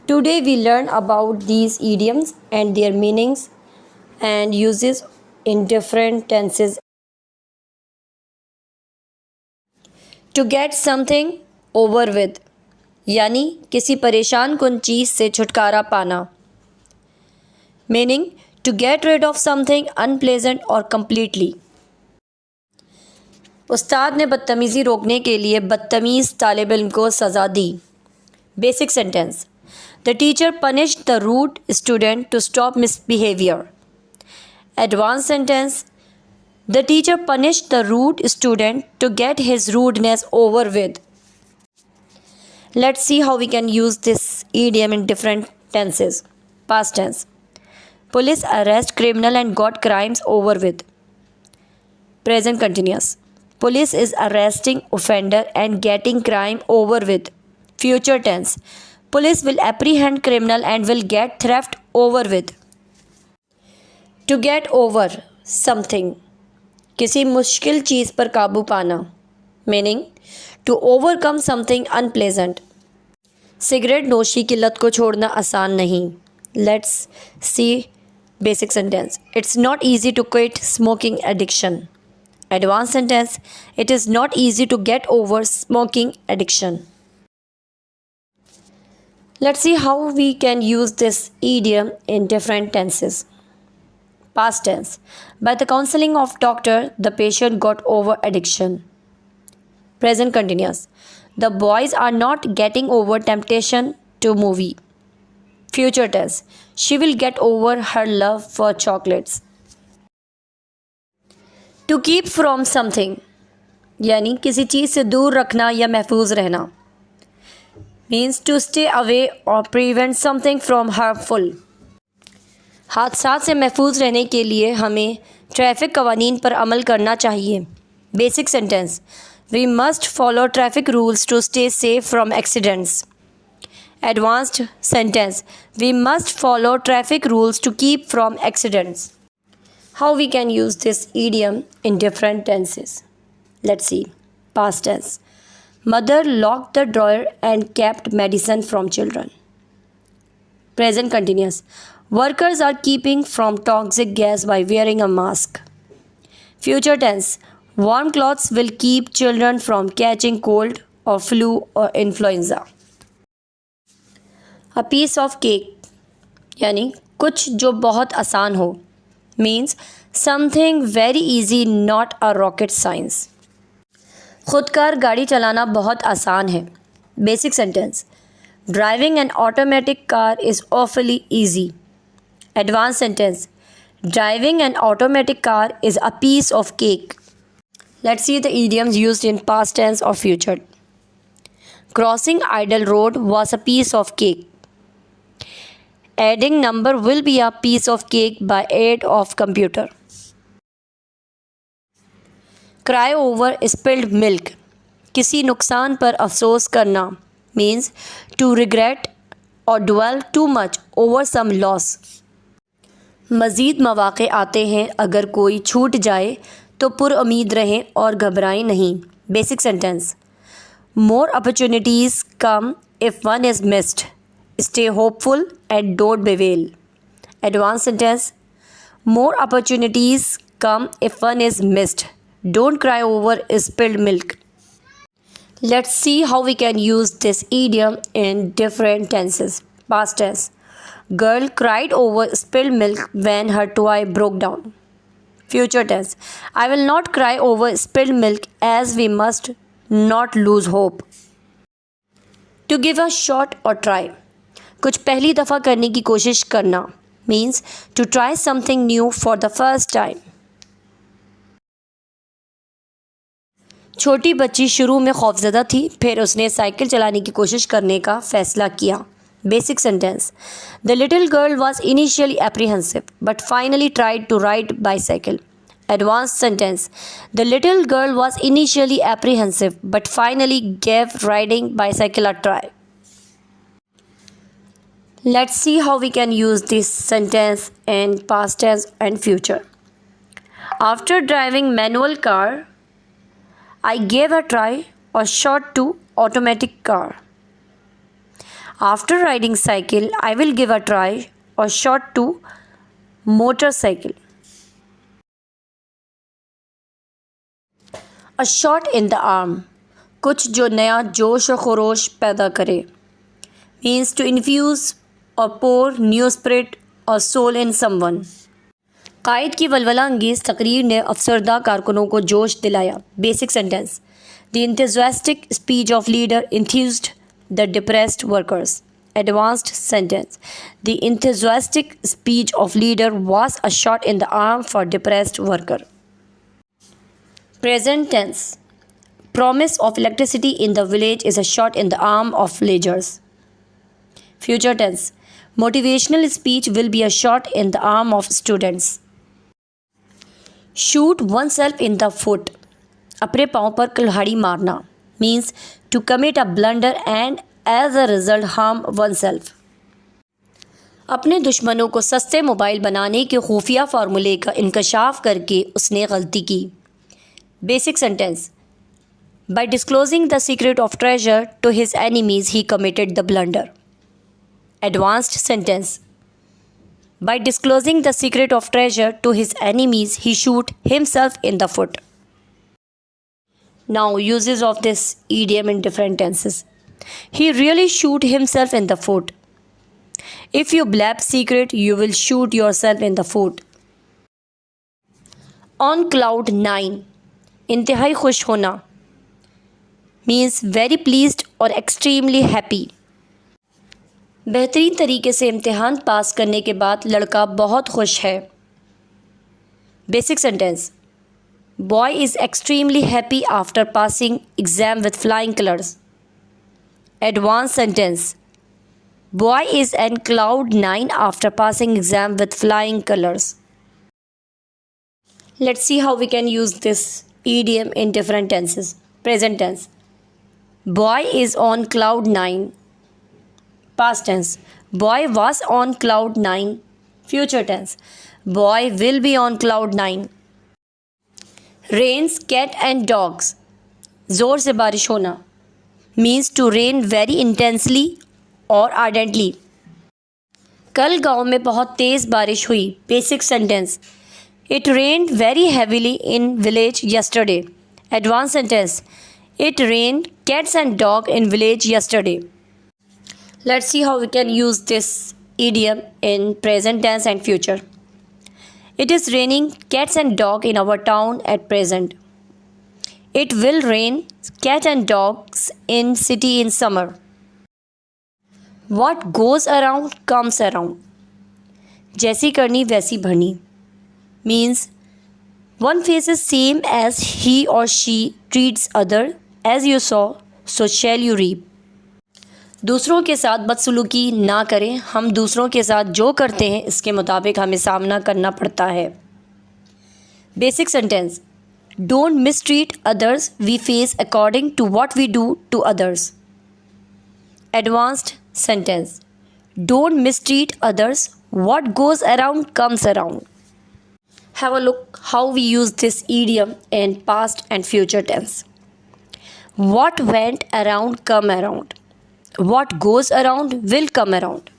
Today we learn about these idioms and their meanings and uses in different tenses. To get something over with यानी किसी परेशान कुन चीज़ से छुटकारा पाना. Meaning to get rid of something unpleasant or completely. उस्ताद ने बदतमीज़ी रोकने के लिए बदतमीज़ तालिब इल्म को सज़ा दी. Basic sentence. The teacher punished the rude student to stop misbehavior. Advanced sentence. The teacher punished the rude student to get his rudeness over with. Let's see how we can use this idiom in different tenses. Past tense. Police arrest criminal and got crimes over with. Present continuous. Police is arresting offender and getting crime over with. Future tense. Police will apprehend criminal and will get theft over with. To get over something. किसी मुश्किल चीज़ पर काबू पाना. Meaning to overcome something unpleasant. Cigarette नोशी की लत को छोड़ना आसान नहीं. Let's see basic sentence. It's not easy to quit smoking addiction. Advanced sentence. It is not easy to get over smoking addiction. Let's see how we can use this idiom in different tenses. Past tense. By the counseling of doctor, the patient got over addiction. Present continuous. The boys are not getting over temptation to movie. Future tense. She will get over her love for chocolates. To keep from something यानी किसी चीज़ से दूर रखना या महफूज रहना. Means to stay away or prevent something from harmful. हादसात से महफूज रहने के लिए हमें ट्रैफिक कवानीन पर अमल करना चाहिए. Basic sentence. We must follow traffic rules to stay safe from accidents. Advanced sentence. We must follow traffic rules to keep from accidents. How we can use this idiom in different tenses. Let's see. Past tense. Mother locked the drawer and kept medicine from children. Present continuous. Workers are keeping from toxic gas by wearing a mask. Future tense. Warm clothes will keep children from catching cold or flu or influenza. A piece of cake यानी कुछ जो बहुत आसान हो. Means something very easy, not a rocket science. खुदकार गाड़ी चलाना बहुत आसान है. Basic sentence. Driving an automatic car is awfully easy. Advanced sentence. Driving an automatic car is a piece of cake. Let's see the idioms used in past tense or future. Crossing idle road was a piece of cake. Adding number will be a piece of cake by aid of computer. Cry over spilled milk. किसी नुकसान पर अफसोस करना. Means to regret or dwell too much over some loss. मज़ीद मौक़े आते हैं, अगर कोई छूट जाए तो पुरउम्मीद रहें और घबराएं नहीं. Basic sentence. More opportunities come if one is missed. Stay hopeful and don't bewail. Advanced sentence. More opportunities come if one is missed. Don't cry over spilled milk. Let's see how we can use this idiom in different tenses. Past tense. Girl cried over spilled milk when her toy broke down. Future tense. I will not cry over spilled milk as we must not lose hope. To give a shot or try. कुछ पहली दफ़ा करने की कोशिश करना. Means to try something new for the first time. छोटी बच्ची शुरू में खौफज़दा थी, फिर उसने साइकिल चलाने की कोशिश करने का फ़ैसला किया. Basic sentence. The little girl was initially apprehensive but finally tried to ride bicycle. Advance sentence. The little girl was initially apprehensive but finally gave riding bicycle a try. Let's see how we can use this sentence in past tense and future. After driving manual car I gave a try or shot to automatic car. After riding cycle, I will give a try or shot to motorcycle. A shot in the arm, कुछ जो नया जोश और खरोश पैदा करे. Means to infuse or pour new spirit or soul in someone. कायद की वलवला अंगेज तकरीर ने अफसरदा कारकुनों को जोश दिलाया. Basic sentence. The enthusiastic speech of leader enthused the depressed workers. Advanced sentence. The enthusiastic speech of leader was a shot in the arm for depressed worker. Present tense. Promise of electricity in the village is a shot in the arm of villagers. Future tense. Motivational speech will be a shot in the arm of students. Shoot oneself in the foot. अपने पाँव पर कुल्हाड़ी मारना. Means to commit a blunder and as a result harm oneself. अपने दुश्मनों को सस्ते mobile बनाने के खुफिया फार्मूले का इंकशाफ करके उसने गलती की. Basic sentence. By disclosing the secret of treasure to his enemies, he committed the blunder. Advanced sentence. By disclosing the secret of treasure to his enemies, he shoot himself in the foot. Now, uses of this idiom in different tenses. He really shoot himself in the foot. If you blab secret, you will shoot yourself in the foot. On cloud 9. इंतहाई खुश होना. Means very pleased or extremely happy. बेहतरीन तरीके से इम्तिहान पास करने के बाद लड़का बहुत खुश है. Basic sentence. Boy is extremely happy after passing exam with flying colors. Advanced sentence. Boy is on cloud 9 after passing exam with flying colors. Let's see how we can use this idiom in different tenses. Present tense. Boy is on cloud 9. Past tense. Boy was on cloud 9. Future tense. Boy will be on cloud 9. Rains, cat and dogs. ज़ोर से बारिश होना. Means to rain very intensely or ardently. कल गांव में बहुत तेज़ बारिश हुई. Basic sentence. It rained very heavily in village yesterday. Advanced sentence. It rained cats and dog in village yesterday. Let's see how we can use this idiom in present tense and future. It is raining cats and dog in our town at present. It will rain cat and dogs in city in summer. What goes around comes around. जैसी करनी वैसी भरनी. Means one faces same as he or she treats other. As you sow, so shall you reap. दूसरों के साथ बदसलूकी ना करें. हम दूसरों के साथ जो करते हैं इसके मुताबिक हमें सामना करना पड़ता है. Basic sentence. Don't mistreat others, we face according to what we do to others. Advanced sentence. Don't mistreat others, what goes around comes around. Have a look how we use this idiom in past and future tense. What went around come around. What goes around will come around.